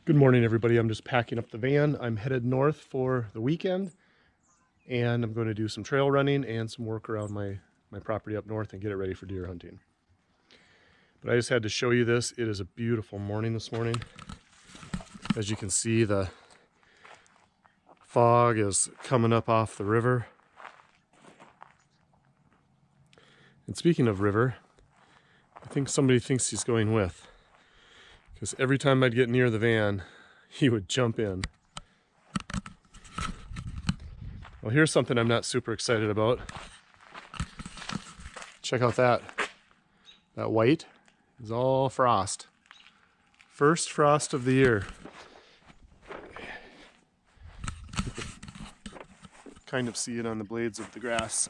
Good morning, everybody. I'm just packing up the van. I'm headed north for the weekend, and I'm going to do some trail running and some work around my property up north and get it ready for deer hunting. But I just had to show you this. It is a beautiful morning this morning. As you can see, the fog is coming up off the river. And speaking of river, I think somebody thinks he's going with. Because every time I'd get near the van, he would jump in. Well, here's something I'm not super excited about. Check out that. That white is all frost. First frost of the year. Kind of see it on the blades of the grass.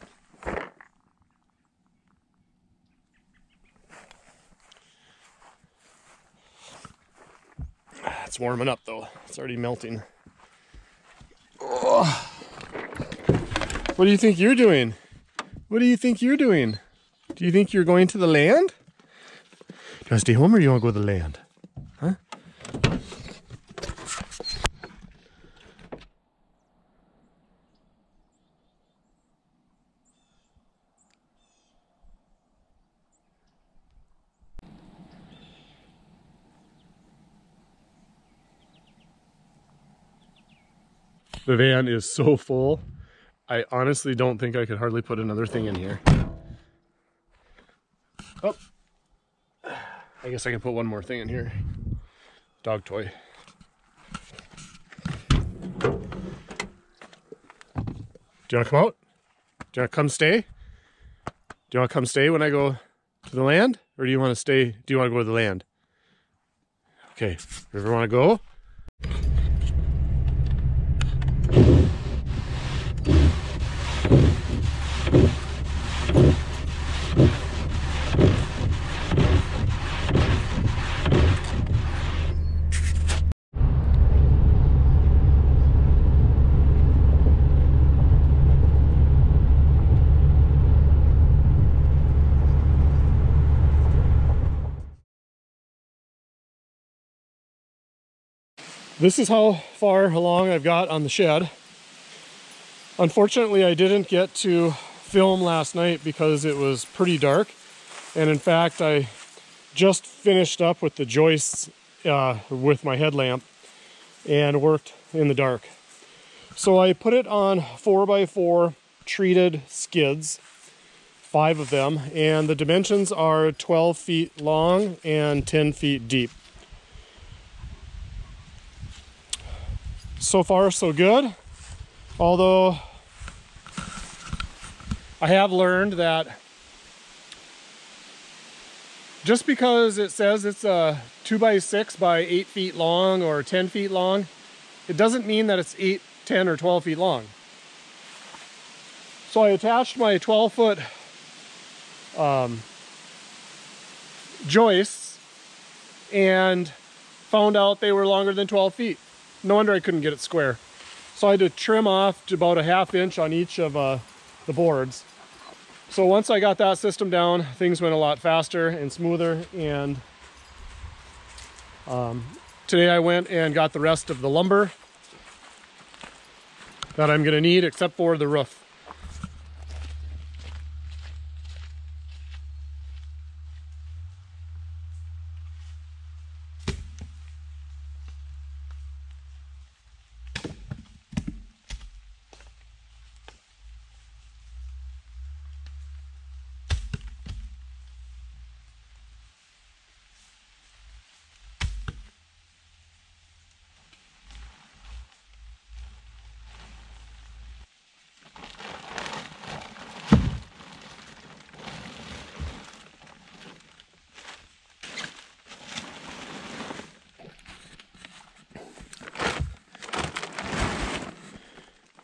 It's warming up though. It's already melting. Oh. What do you think you're doing? What do you think you're doing? Do you think you're going to the land? Do you want to stay home or do you want to go to the land? Huh? The van is so full, I honestly don't think I could hardly put another thing in here. Oh, I guess I can put one more thing in here. Dog toy. Do you want to come out? Do you want to come stay? Do you want to come stay when I go to the land? Or do you want to stay? Do you want to go to the land? Okay, River, want to go? This is how far along I've got on the shed. Unfortunately, I didn't get to film last night because it was pretty dark. And in fact, I just finished up with the joists with my headlamp and worked in the dark. So I put it on 4x4 treated skids, 5 of them, and the dimensions are 12 feet long and 10 feet deep. So far, so good. Although I have learned that just because it says it's a 2x6 by 8 feet long or 10 feet long, it doesn't mean that it's 8, 10, or 12 feet long. So I attached my 12-foot joists and found out they were longer than 12 feet. No wonder I couldn't get it square. So I had to trim off to about a 1/2 inch on each of the boards. So once I got that system down, things went a lot faster and smoother. And today I went and got the rest of the lumber that I'm gonna need, except for the roof.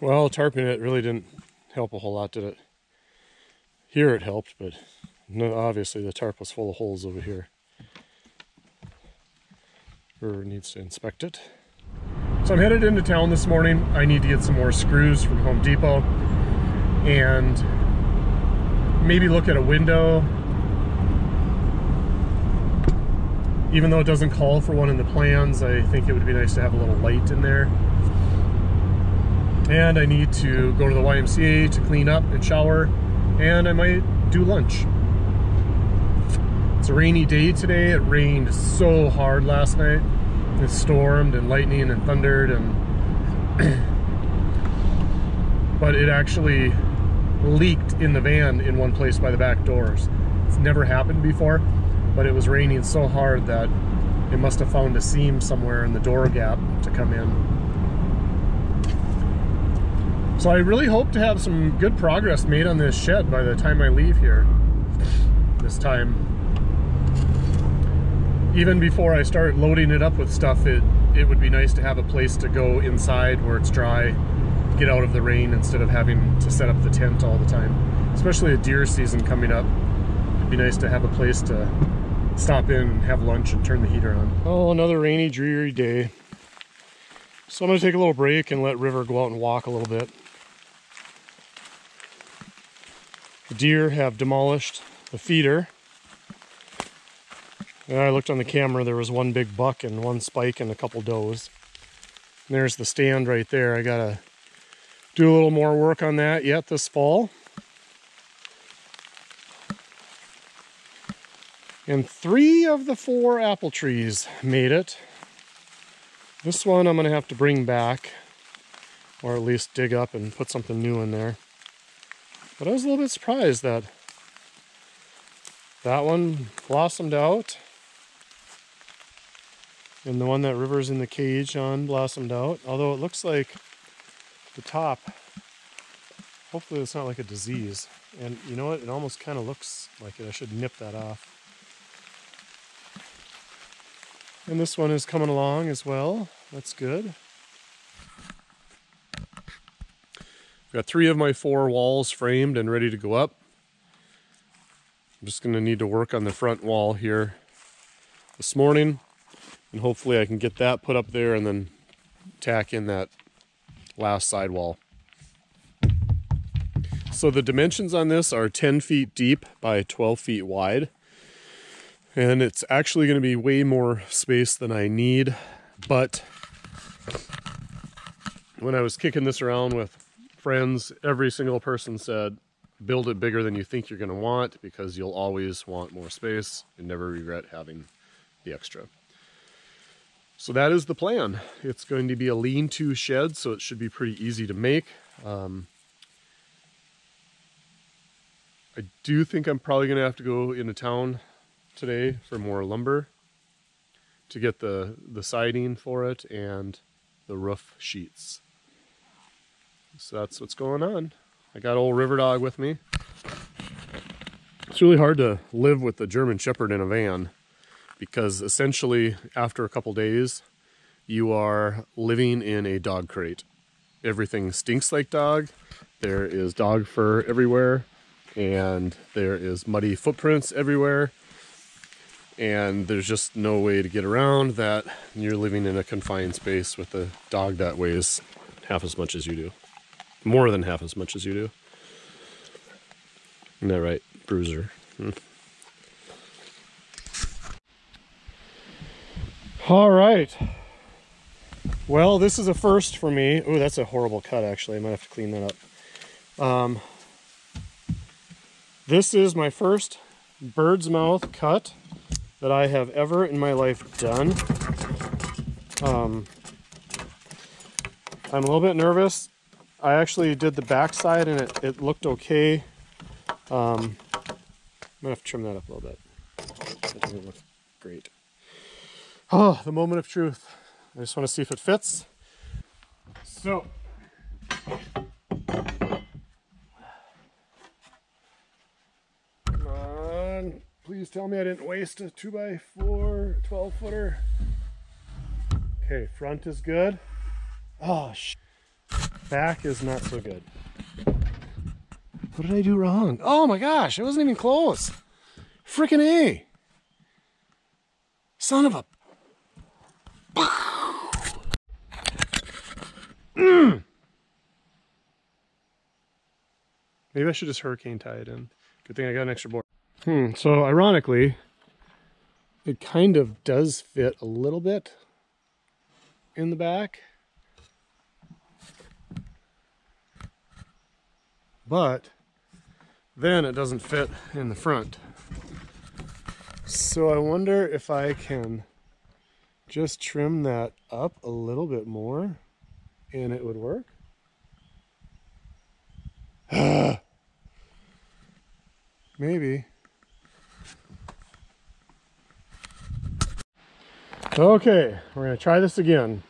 Well, tarping it really didn't help a whole lot, did it? Here it helped, but no, obviously the tarp was full of holes over here. River needs to inspect it. So I'm headed into town this morning. I need to get some more screws from Home Depot and maybe look at a window Even though it doesn't call for one in the plans, I think it would be nice to have a little light in there. And I need to go to the YMCA to clean up and shower, and I might do lunch. It's a rainy day today. It rained so hard last night. It stormed and lightning and thundered, and but it actually leaked in the van in one place by the back doors. It's never happened before, but it was raining so hard that it must have found a seam somewhere in the door gap to come in. So I really hope to have some good progress made on this shed by the time I leave here this time. Even before I start loading it up with stuff, it would be nice to have a place to go inside where it's dry, get out of the rain instead of having to set up the tent all the time. Especially a deer season coming up. It'd be nice to have a place to stop in and have lunch and turn the heater on. Oh, another rainy, dreary day. So I'm gonna take a little break and let River go out and walk a little bit. The deer have demolished the feeder. And I looked on the camera, there was one big buck and one spike and a couple does. And there's the stand right there. I gotta do a little more work on that yet this fall. And 3 of the 4 apple trees made it. This one I'm gonna have to bring back, or at least dig up and put something new in there. But I was a little bit surprised that that one blossomed out, and the one that River's in the cage on blossomed out. Although it looks like the top, hopefully it's not like a disease. And you know what? It almost kind of looks like it. I should nip that off. And this one is coming along as well. That's good. I've got 3 of my 4 walls framed and ready to go up. I'm just going to need to work on the front wall here this morning. And hopefully I can get that put up there and then tack in that last side wall. So the dimensions on this are 10 feet deep by 12 feet wide. And it's actually going to be way more space than I need. But when I was kicking this around with friends, every single person said, build it bigger than you think you're going to want, because you'll always want more space and never regret having the extra. So that is the plan. It's going to be a lean-to shed, so it should be pretty easy to make. I do think I'm probably going to have to go into town today for more lumber to get the siding for it and the roof sheets. So that's what's going on. I got old River Dog with me. It's really hard to live with the German Shepherd in a van, because essentially after a couple days you are living in a dog crate. Everything stinks like dog. There is dog fur everywhere, and there is muddy footprints everywhere, and there's just no way to get around that. You're living in a confined space with a dog that weighs half as much as you do. More than half as much as you do. Isn't that right, Bruiser? All right. Well, this is a first for me. Oh, that's a horrible cut, actually. I might have to clean that up. This is my first bird's mouth cut that I have ever in my life done. I'm a little bit nervous. I actually did the back side and it looked okay. I'm gonna have to trim that up a little bit. That doesn't look great. Oh, the moment of truth. I just want to see if it fits. So, come on. Please tell me I didn't waste a 2x4 12-footer. Okay, front is good. Oh, back is not so good. What did I do wrong? Oh my gosh, it wasn't even close. Frickin' A. Son of a... Maybe I should just hurricane tie it in. Good thing I got an extra board. So ironically, It kind of does fit a little bit in the back, but then it doesn't fit in the front. So I wonder if I can just trim that up a little bit more and it would work. Maybe. Okay, we're going to try this again.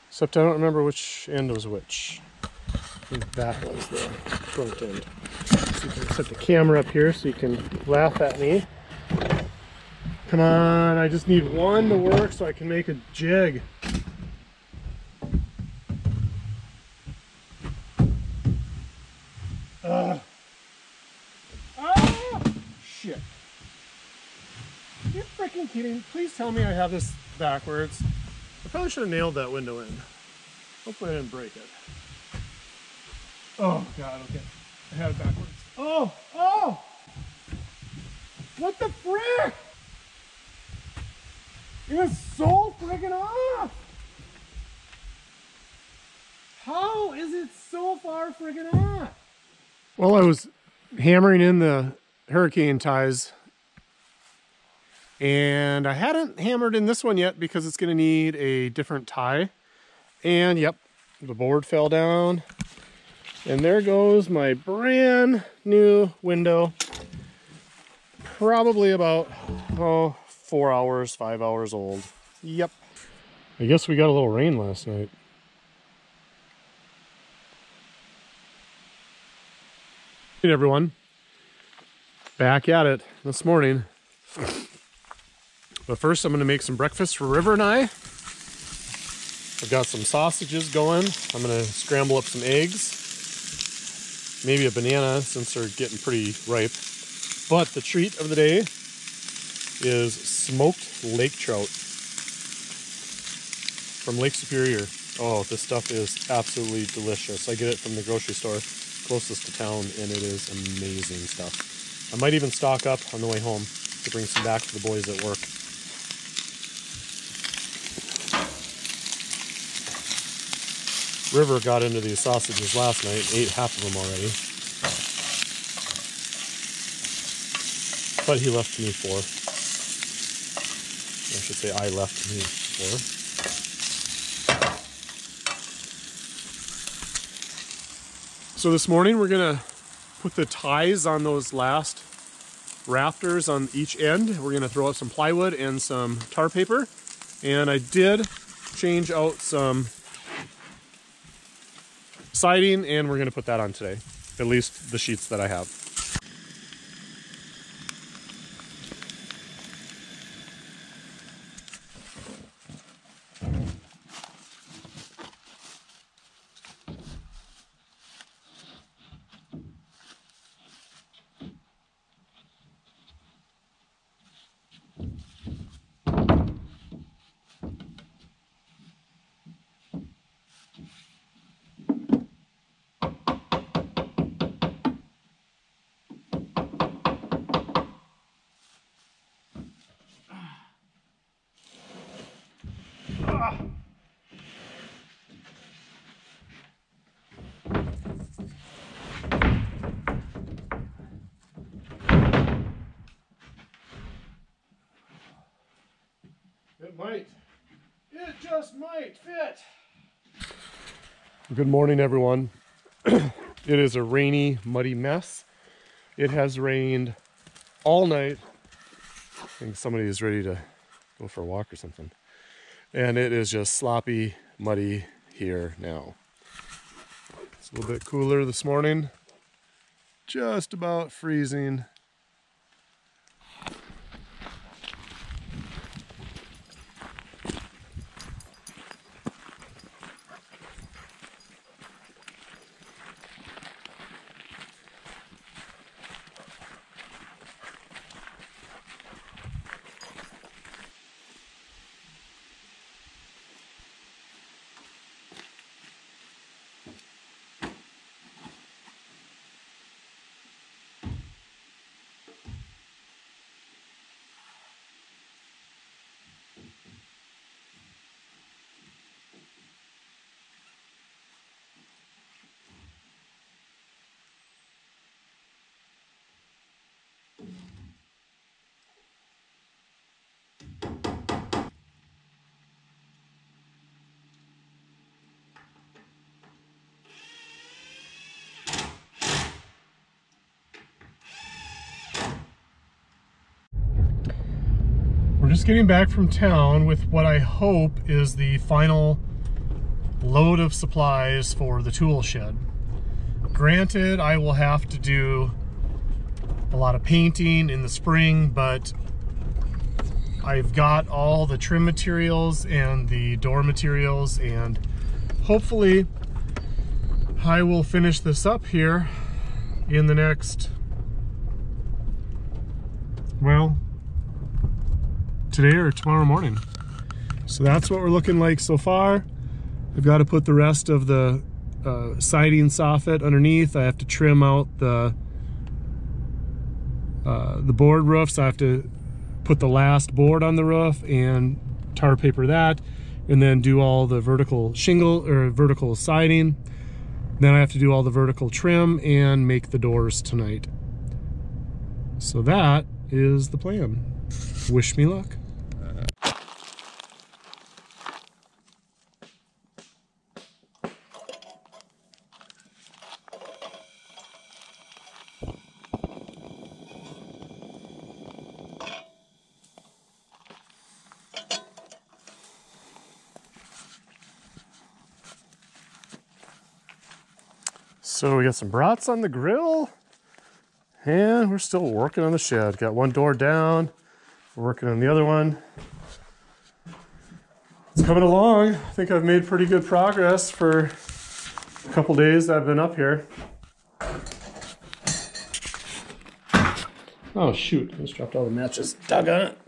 Except I don't remember which end was which. I think that was the front end. So you can set the camera up here so you can laugh at me. Come on, I just need one to work so I can make a jig. Shit. Are you freaking kidding? Please tell me I have this backwards. I probably should have nailed that window in. Hopefully I didn't break it. Oh god, okay. I had it backwards. Oh! Oh! What the frick? It is so friggin' off! How is it so far friggin' off? Well, I was hammering in the hurricane ties, and I hadn't hammered in this one yet because it's going to need a different tie. And yep, the board fell down, and there goes my brand new window. Probably about 4 hours, 5 hours old. Yep. I guess we got a little rain last night. Hey everyone, back at it this morning. But first I'm going to make some breakfast for River and I. I've got some sausages going. I'm going to scramble up some eggs. Maybe a banana since they're getting pretty ripe. But the treat of the day is smoked lake trout from Lake Superior. Oh, this stuff is absolutely delicious. I get it from the grocery store closest to town, and it is amazing stuff. I might even stock up on the way home to bring some back to the boys at work. River got into these sausages last night and ate half of them already. But he left me 4. I should say I left me 4. So this morning we're gonna put the ties on those last rafters on each end. We're gonna throw out some plywood and some tar paper. And I did change out some siding, and we're gonna put that on today. At least the sheets that I have. It just might fit. Good morning, everyone. It is a rainy, muddy mess. It has rained all night. I think somebody is ready to go for a walk or something. And it is just sloppy, muddy here now. It's a little bit cooler this morning. Just about freezing. just getting back from town with what I hope is the final load of supplies for the tool shed. Granted, I will have to do a lot of painting in the spring, but I've got all the trim materials and the door materials, and hopefully I will finish this up here in the next, well, today or tomorrow morning. So that's what we're looking like so far. I've got to put the rest of the siding soffit underneath. I have to trim out the board roof, so I have to put the last board on the roof and tar paper that, and then do all the vertical shingle or vertical siding. Then I have to do all the vertical trim and make the doors tonight. So that is the plan. Wish me luck. So we got some brats on the grill, and we're still working on the shed. Got one door down, we're working on the other one. It's coming along. I think I've made pretty good progress for a couple days that I've been up here. Oh shoot, I just dropped all the matches. Doggone it.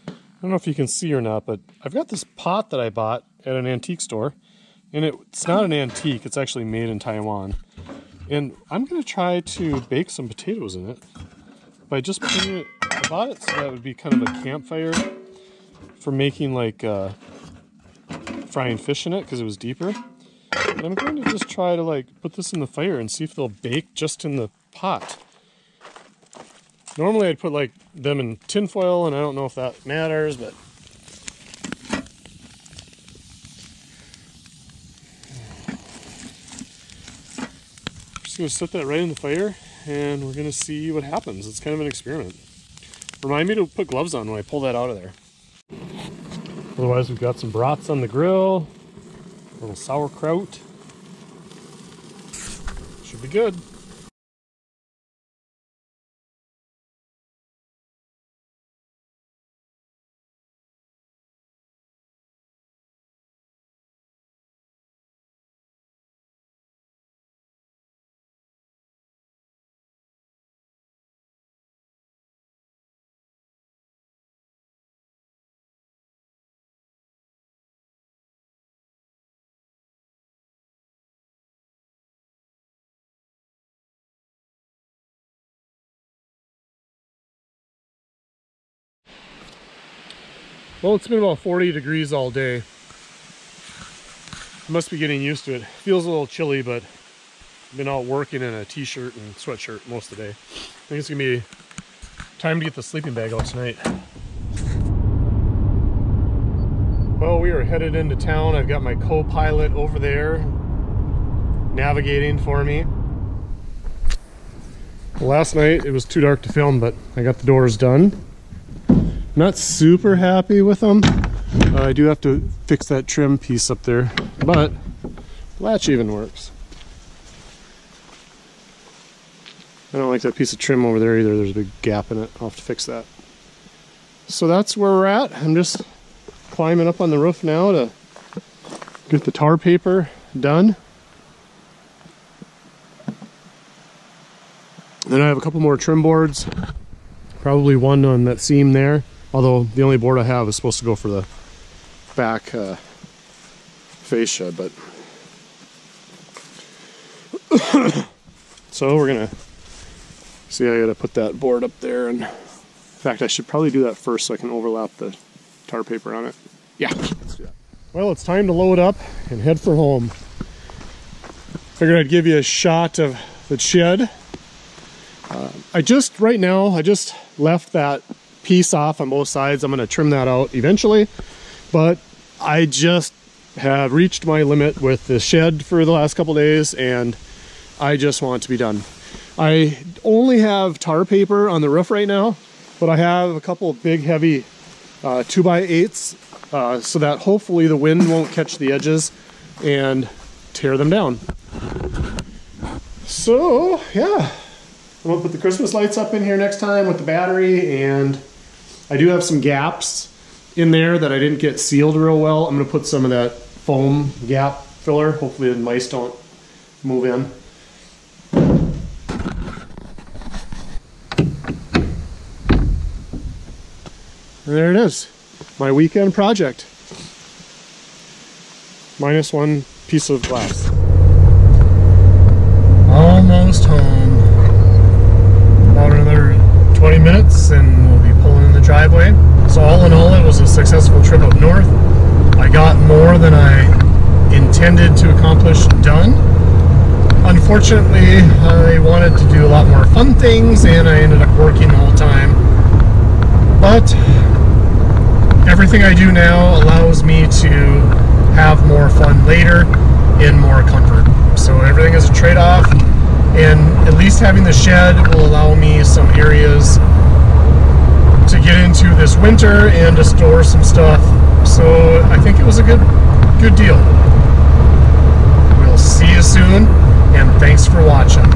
I don't know if you can see or not, but I've got this pot that I bought at an antique store. And it's not an antique, it's actually made in Taiwan. And I'm gonna try to bake some potatoes in it by just putting it, I bought it so that it would be kind of a campfire for making like frying fish in it, because it was deeper. And I'm going to just try to like put this in the fire and see if they'll bake just in the pot. Normally I'd put like them in tin foil, and I don't know if that matters, but going to set that right in the fire, and we're going to see what happens. It's kind of an experiment. Remind me to put gloves on when I pull that out of there. Otherwise, we've got some brats on the grill, a little sauerkraut. Should be good. Well, it's been about 40 degrees all day. I must be getting used to it. Feels a little chilly, but I've been out working in a t-shirt and sweatshirt most of the day. I think it's gonna be time to get the sleeping bag out tonight. Well, we are headed into town. I've got my co-pilot over there navigating for me. Well, last night it was too dark to film, but I got the doors done. Not super happy with them. I do have to fix that trim piece up there, but the latch even works. I don't like that piece of trim over there either. There's a big gap in it. I'll have to fix that. So that's where we're at. I'm just climbing up on the roof now to get the tar paper done. Then I have a couple more trim boards. Probably one on that seam there. Although the only board I have is supposed to go for the back fascia, but so we're gonna see. I gotta put that board up there, and in fact I should probably do that first so I can overlap the tar paper on it. Yeah, let's do that. Well, it's time to load up and head for home. Figured I'd give you a shot of the shed. I just left that piece off on both sides. I'm going to trim that out eventually, but I just have reached my limit with the shed for the last couple days, and I just want it to be done. I only have tar paper on the roof right now, but I have a couple of big heavy 2x8s so that hopefully the wind won't catch the edges and tear them down. So yeah, I'm gonna put the Christmas lights up in here next time with the battery, and I do have some gaps in there that I didn't get sealed real well. I'm gonna put some of that foam gap filler. Hopefully the mice don't move in. And there it is, my weekend project. Minus one piece of glass. Almost home. About another 20 minutes and we'll be pulling in the driveway. So all in all, it was a successful trip up north. I got more than I intended to accomplish done. Unfortunately, I wanted to do a lot more fun things and I ended up working the whole time. But everything I do now allows me to have more fun later in more comfort. So everything is a trade-off, and at least having the shed will allow me some areas to get into this winter and to store some stuff. So I think it was a good deal. We'll see you soon, and thanks for watching.